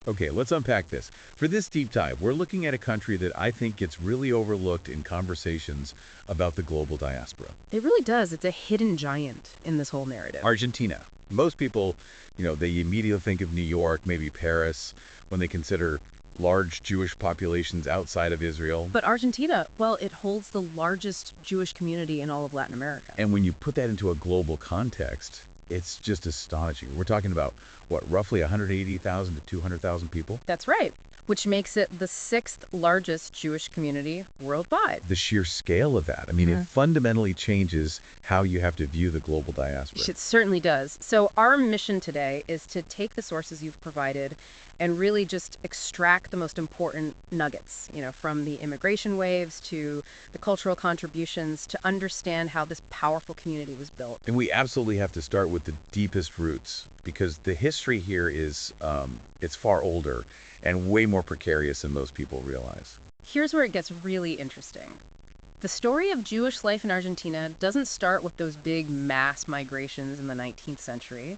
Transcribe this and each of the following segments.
Okay, let's unpack this. For this deep dive, we're looking at a country that I think gets really overlooked in conversations about the global diaspora. It really does. It's a hidden giant in this whole narrative. Argentina. Most people, they immediately think of New York, maybe Paris, when they consider large Jewish populations outside of Israel. But Argentina, well, it holds the largest Jewish community in all of Latin America. And when you put that into a global context, it's just astonishing. We're talking about, what, roughly 180,000 to 200,000 people? That's right, which makes it the sixth largest Jewish community worldwide. The sheer scale of that. I mean, it fundamentally changes how you have to view the global diaspora. It certainly does. So our mission today is to take the sources you've provided and really just extract the most important nuggets, from the immigration waves to the cultural contributions to understand how this powerful community was built. And we absolutely have to start with the deepest roots because the history here is, it's far older and way more precarious than most people realize. Here's where it gets really interesting. The story of Jewish life in Argentina doesn't start with those big mass migrations in the 19th century.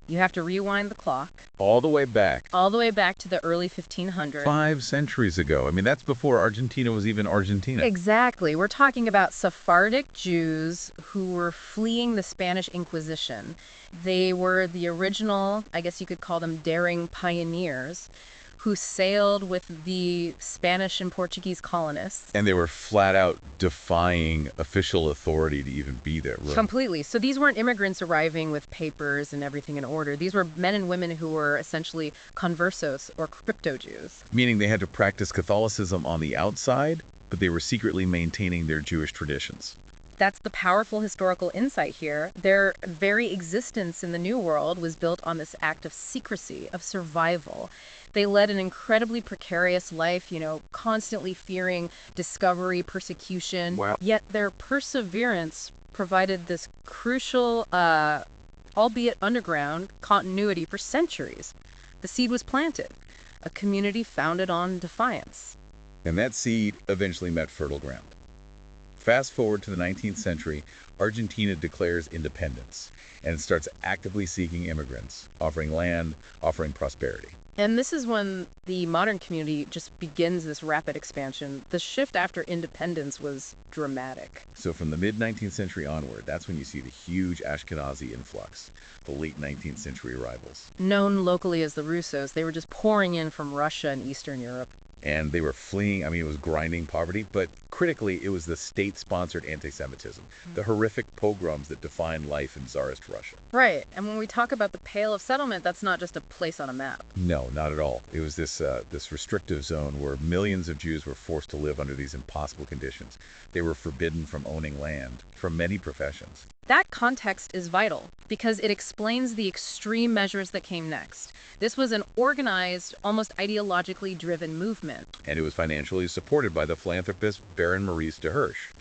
You have to rewind the clock. All the way back. All the way back to the early 1500s. 5 centuries ago. I mean, that's before Argentina was even Argentina. Exactly. We're talking about Sephardic Jews who were fleeing the Spanish Inquisition. They were the original, I guess you could call them daring pioneers, who sailed with the Spanish and Portuguese colonists. And they were flat out defying official authority to even be there. Really. Completely. So these weren't immigrants arriving with papers and everything in order. These were men and women who were essentially conversos or crypto Jews. Meaning they had to practice Catholicism on the outside, but they were secretly maintaining their Jewish traditions. That's the powerful historical insight here. Their very existence in the New World was built on this act of secrecy, of survival. They led an incredibly precarious life, constantly fearing discovery, persecution. Wow. Yet their perseverance provided this crucial, albeit underground, continuity for centuries. The seed was planted, a community founded on defiance. And that seed eventually met fertile ground. Fast forward to the 19th century, Argentina declares independence and starts actively seeking immigrants, offering land, offering prosperity. And this is when the modern community just begins this rapid expansion. The shift after independence was dramatic. So from the mid-19th century onward, that's when you see the huge Ashkenazi influx, the late 19th century arrivals. Known locally as the Russos, they were just pouring in from Russia and Eastern Europe. And they were fleeing, it was grinding poverty, but critically, it was the state-sponsored anti-Semitism, the horrific pogroms that defined life in Tsarist Russia. Right, and when we talk about the Pale of Settlement, that's not just a place on a map. No, not at all. It was this restrictive zone where millions of Jews were forced to live under these impossible conditions. They were forbidden from owning land, from many professions. That context is vital because it explains the extreme measures that came next. This was an organized, almost ideologically driven movement. And it was financially supported by the philanthropist Baron Maurice de Hirsch.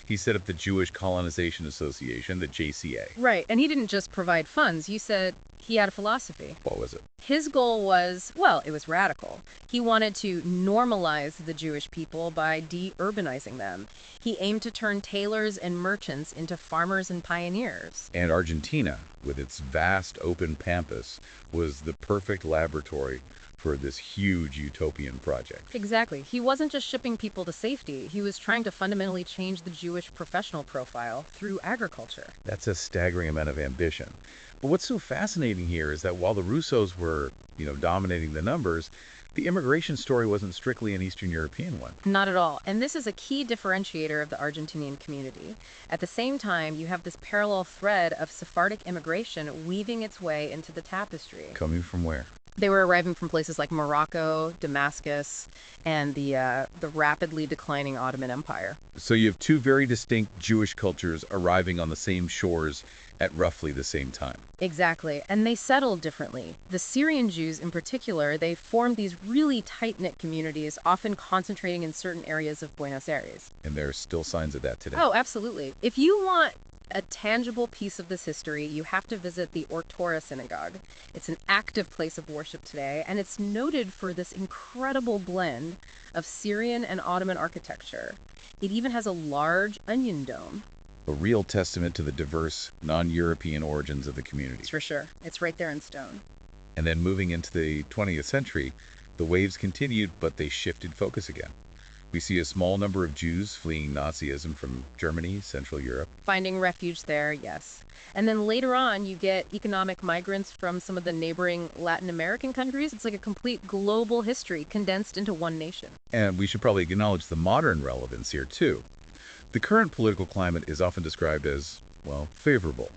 He set up the Jewish Colonization Association, the JCA. Right, and he didn't just provide funds. You said he had a philosophy. What was it? His goal was, well, it was radical. He wanted to normalize the Jewish people by de-urbanizing them. He aimed to turn tailors and merchants into farmers and pioneers. And Argentina, with its vast open pampas, was the perfect laboratory for this huge utopian project. Exactly. He wasn't just shipping people to safety. He was trying to fundamentally change the Jewish professional profile through agriculture. That's a staggering amount of ambition. But what's so fascinating here is that while the Russos were, dominating the numbers, the immigration story wasn't strictly an Eastern European one. Not at all. And this is a key differentiator of the Argentinian community. At the same time, you have this parallel thread of Sephardic immigration weaving its way into the tapestry. Coming from where? They were arriving from places like Morocco, Damascus, and the rapidly declining Ottoman Empire. So you have two very distinct Jewish cultures arriving on the same shores at roughly the same time. Exactly. And they settled differently. The Syrian Jews in particular, they formed these really tight-knit communities, often concentrating in certain areas of Buenos Aires. And there are still signs of that today. Oh, absolutely. If you want a tangible piece of this history, you have to visit the Ortora Synagogue. It's an active place of worship today, and it's noted for this incredible blend of Syrian and Ottoman architecture. It even has a large onion dome. A real testament to the diverse, non-European origins of the community. For sure. It's right there in stone. And then moving into the 20th century, the waves continued, but they shifted focus again. We see a small number of Jews fleeing Nazism from Germany, Central Europe. Finding refuge there, yes. And then later on, you get economic migrants from some of the neighboring Latin American countries. It's like a complete global history condensed into one nation. And we should probably acknowledge the modern relevance here, too. The current political climate is often described as, well, favorable.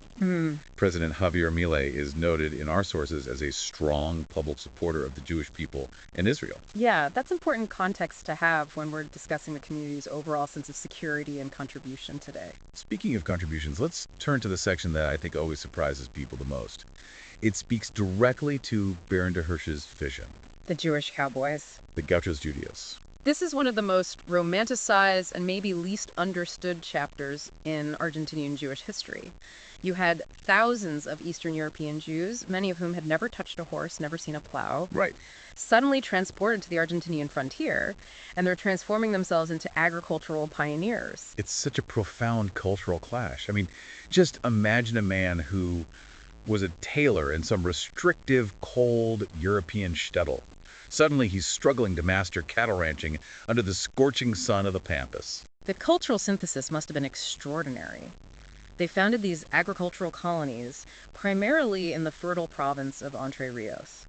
President Javier Milei is noted in our sources as a strong public supporter of the Jewish people in Israel. Yeah, that's important context to have when we're discussing the community's overall sense of security and contribution today. Speaking of contributions, let's turn to the section that I think always surprises people the most. It speaks directly to Baron de Hirsch's vision, The Jewish cowboys. the Gauchos Judeos. This is one of the most romanticized and maybe least understood chapters in Argentinian Jewish history. You had thousands of Eastern European Jews, many of whom had never touched a horse, never seen a plow, Right. suddenly transported to the Argentinian frontier, and they're transforming themselves into agricultural pioneers. It's such a profound cultural clash. I mean, just imagine a man who was a tailor in some restrictive, cold European shtetl. Suddenly he's struggling to master cattle ranching under the scorching sun of the Pampas. The cultural synthesis must have been extraordinary. They founded these agricultural colonies primarily in the fertile province of Entre Rios.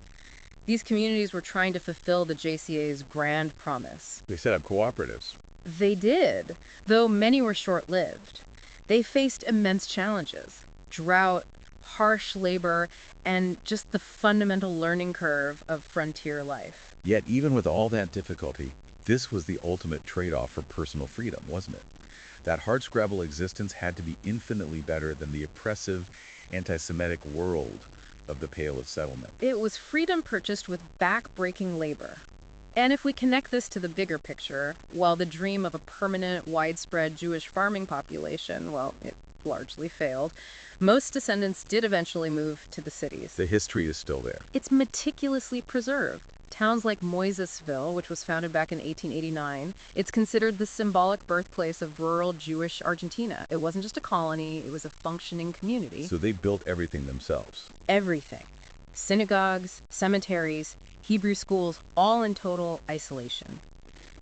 These communities were trying to fulfill the JCA's grand promise. They set up cooperatives. They did, though many were short-lived. They faced immense challenges: drought, harsh labor, and just the fundamental learning curve of frontier life. Yet even with all that difficulty, this was the ultimate trade-off for personal freedom, wasn't it? That hardscrabble existence had to be infinitely better than the oppressive, anti-Semitic world of the Pale of Settlement. It was freedom purchased with back-breaking labor. And if we connect this to the bigger picture, while the dream of a permanent, widespread Jewish farming population, well, it largely failed, most descendants did eventually move to the cities. The history is still there. It's meticulously preserved. Towns like Moisesville, which was founded back in 1889, it's considered the symbolic birthplace of rural Jewish Argentina. It wasn't just a colony, it was a functioning community. So they built everything themselves. Everything. Synagogues, cemeteries, Hebrew schools, all in total isolation.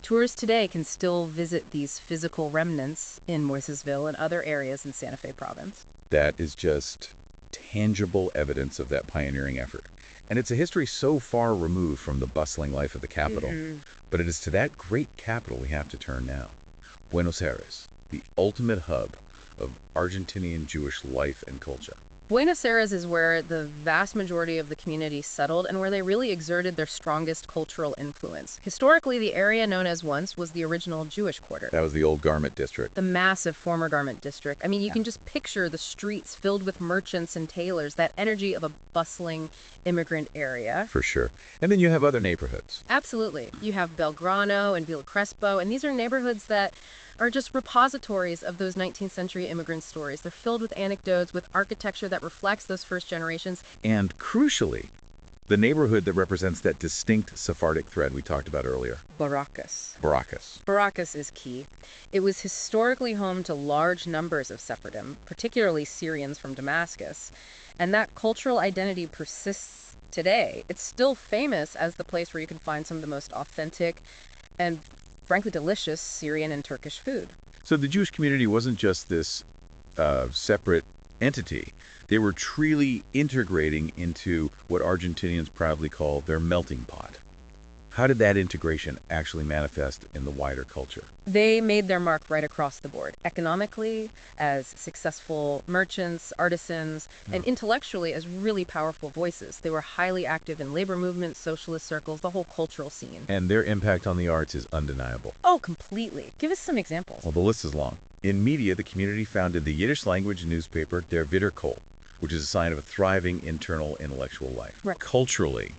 Tourists today can still visit these physical remnants in Moisesville and other areas in Santa Fe province. That is just tangible evidence of that pioneering effort. And it's a history so far removed from the bustling life of the capital. But it is to that great capital we have to turn now. Buenos Aires, the ultimate hub of Argentinian Jewish life and culture. Buenos Aires is where the vast majority of the community settled and where they really exerted their strongest cultural influence. Historically, the area known as once was the original Jewish quarter. That was the old garment district. The massive former garment district. I mean, you can just picture the streets filled with merchants and tailors, that energy of a bustling immigrant area. For sure. And then you have other neighborhoods. Absolutely. You have Belgrano and Villa Crespo, and these are neighborhoods that are just repositories of those 19th century immigrant stories. They're filled with anecdotes, with architecture that reflects those first generations. And crucially, the neighborhood that represents that distinct Sephardic thread we talked about earlier. Baracas. Baracas is key. It was historically home to large numbers of Sephardim, particularly Syrians from Damascus. And that cultural identity persists today. It's still famous as the place where you can find some of the most authentic and frankly delicious Syrian and Turkish food. So the Jewish community wasn't just this separate entity. They were truly integrating into what Argentinians proudly call their melting pot. How did that integration actually manifest in the wider culture? They made their mark right across the board, economically, as successful merchants, artisans, and intellectually as really powerful voices. They were highly active in labor movements, socialist circles, the whole cultural scene. And their impact on the arts is undeniable. Oh, completely. Give us some examples. Well, the list is long. In media, the community founded the Yiddish language newspaper Der Wiederkohl, which is a sign of a thriving internal intellectual life. Right. Culturally,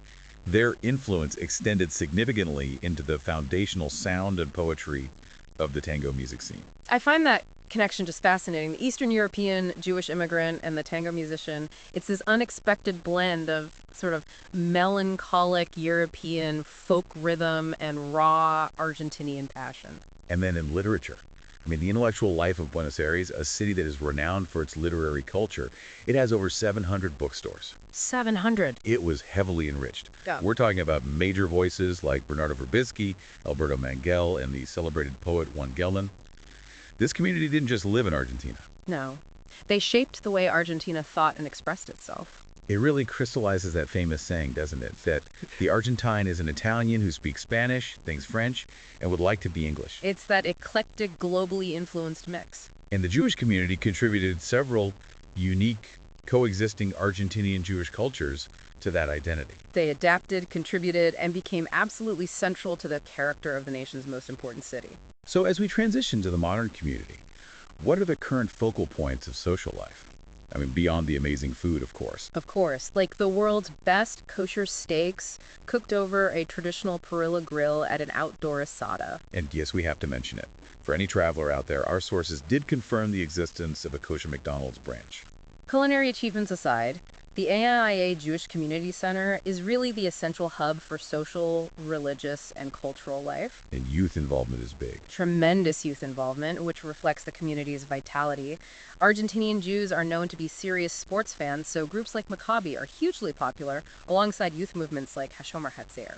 their influence extended significantly into the foundational sound and poetry of the tango music scene. I find that connection just fascinating. The Eastern European Jewish immigrant and the tango musician, it's this unexpected blend of sort of melancholic European folk rhythm and raw Argentinian passion. And then in literature, I mean, the intellectual life of Buenos Aires, a city that is renowned for its literary culture, it has over 700 bookstores. 700. It was heavily enriched. Yeah. We're talking about major voices like Bernardo Verbitsky, Alberto Manguel, and the celebrated poet Juan Gelman. This community didn't just live in Argentina. No. They shaped the way Argentina thought and expressed itself. It really crystallizes that famous saying, doesn't it? That the Argentine is an Italian who speaks Spanish, thinks French, and would like to be English. It's that eclectic, globally influenced mix. And the Jewish community contributed several unique, coexisting Argentinian Jewish cultures to that identity. They adapted, contributed, and became absolutely central to the character of the nation's most important city. So as we transition to the modern community, what are the current focal points of social life? I mean, beyond the amazing food, of course. Of course, like the world's best kosher steaks cooked over a traditional perilla grill at an outdoor asada. And yes, we have to mention it. For any traveler out there, our sources did confirm the existence of a kosher McDonald's branch. Culinary achievements aside, the AIA Jewish Community Center is really the essential hub for social, religious, and cultural life. And youth involvement is big. Tremendous youth involvement, which reflects the community's vitality. Argentinian Jews are known to be serious sports fans, so groups like Maccabi are hugely popular, alongside youth movements like Hashomer Hatzair.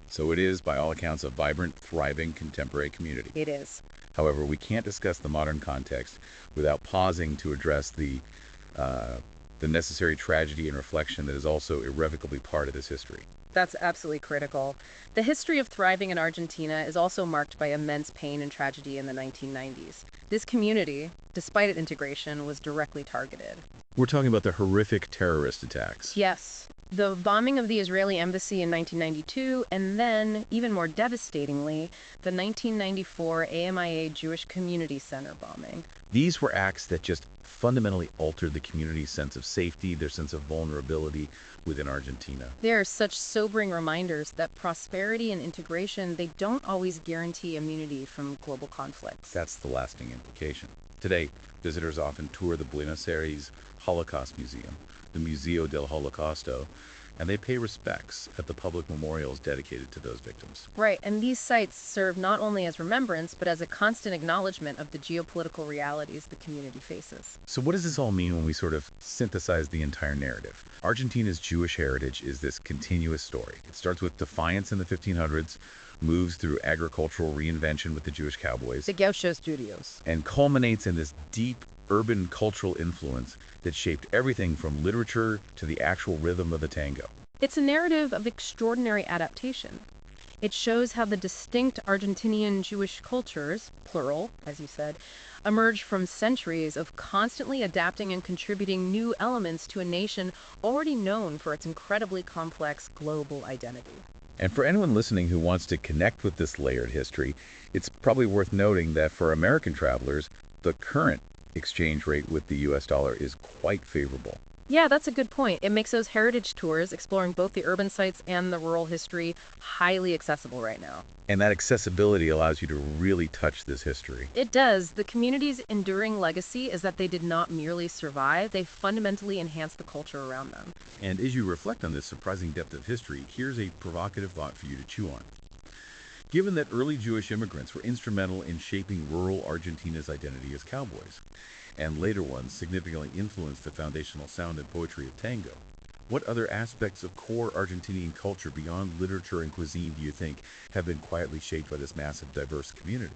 So it is, by all accounts, a vibrant, thriving, contemporary community. It is. However, we can't discuss the modern context without pausing to address the necessary tragedy and reflection that is also irrevocably part of this history. That's absolutely critical. The history of thriving in Argentina is also marked by immense pain and tragedy in the 1990s. This community, despite its integration, was directly targeted. We're talking about the horrific terrorist attacks. Yes. The bombing of the Israeli embassy in 1992, and then, even more devastatingly, the 1994 AMIA Jewish Community Center bombing. These were acts that just fundamentally altered the community's sense of safety, their sense of vulnerability within Argentina. They are such sobering reminders that prosperity and integration, they don't always guarantee immunity from global conflicts. That's the lasting implication. Today, visitors often tour the Buenos Aires Holocaust Museum, the Museo del Holocausto, and they pay respects at the public memorials dedicated to those victims. Right, and these sites serve not only as remembrance, but as a constant acknowledgement of the geopolitical realities the community faces. So what does this all mean when we sort of synthesize the entire narrative? Argentina's Jewish heritage is this continuous story. It starts with defiance in the 1500s, moves through agricultural reinvention with the Jewish cowboys, The Gaucho Studios. and culminates in this deep urban cultural influence that shaped everything from literature to the actual rhythm of the tango. It's a narrative of extraordinary adaptation. It shows how the distinct Argentinian Jewish cultures, plural, as you said, emerge from centuries of constantly adapting and contributing new elements to a nation already known for its incredibly complex global identity. And for anyone listening who wants to connect with this layered history, it's probably worth noting that for American travelers, the current exchange rate with the US dollar is quite favorable. Yeah, that's a good point. It makes those heritage tours, exploring both the urban sites and the rural history, highly accessible right now. And that accessibility allows you to really touch this history. It does. The community's enduring legacy is that they did not merely survive, they fundamentally enhanced the culture around them. And as you reflect on this surprising depth of history, here's a provocative thought for you to chew on. Given that early Jewish immigrants were instrumental in shaping rural Argentina's identity as cowboys, and later ones significantly influenced the foundational sound and poetry of tango, what other aspects of core Argentinian culture beyond literature and cuisine do you think have been quietly shaped by this massive, diverse community?